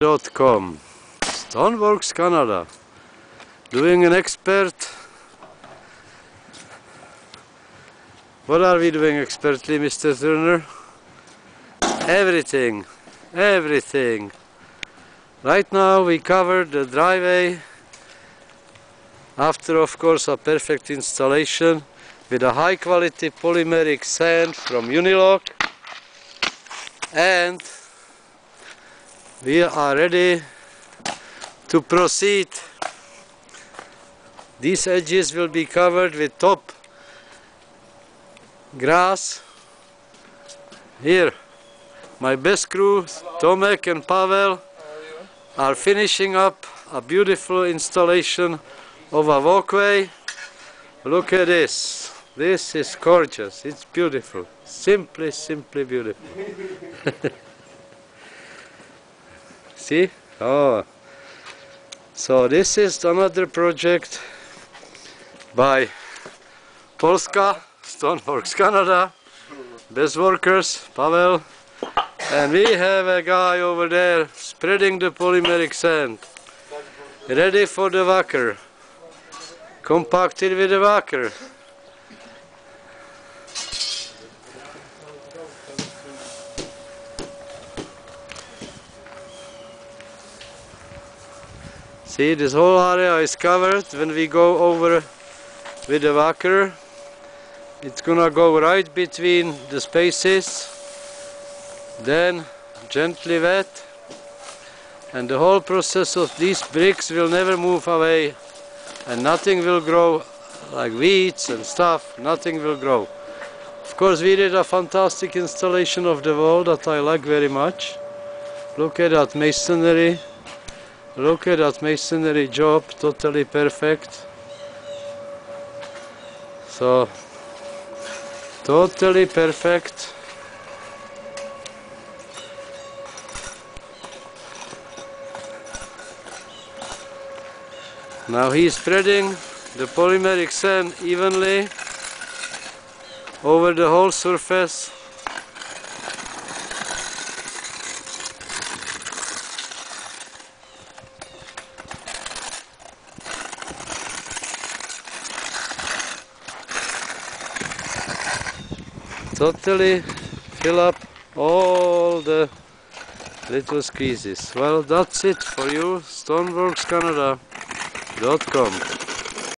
.com. Stoneworks Canada. Doing an expert. What are we doing expertly, Mr. Turner? Everything. Everything. Right now we covered the driveway. After, of course, a perfect installation with a high quality polymeric sand from Unilock. And we are ready to proceed. These edges will be covered with top grass. Here, my best crew, Tomek and Pavel, are finishing up a beautiful installation of a walkway. Look at this. This is gorgeous. It's beautiful. Simply beautiful. See? Oh. So this is another project by Polska, Stoneworks Canada, best workers, Pavel, and we have a guy over there spreading the polymeric sand, ready for the whacker, compacted with the whacker. See, this whole area is covered. When we go over with the whacker, it's gonna go right between the spaces, then gently wet, and the whole process of these bricks will never move away, and nothing will grow like weeds and stuff. Nothing will grow. Of course, we did a fantastic installation of the wall that I like very much. Look at that masonry. Look at that masonry job, totally perfect. So, totally perfect. Now he's spreading the polymeric sand evenly over the whole surface. Totally fill up all the little squeezes. Well, that's it for you, stoneworkscanada.com.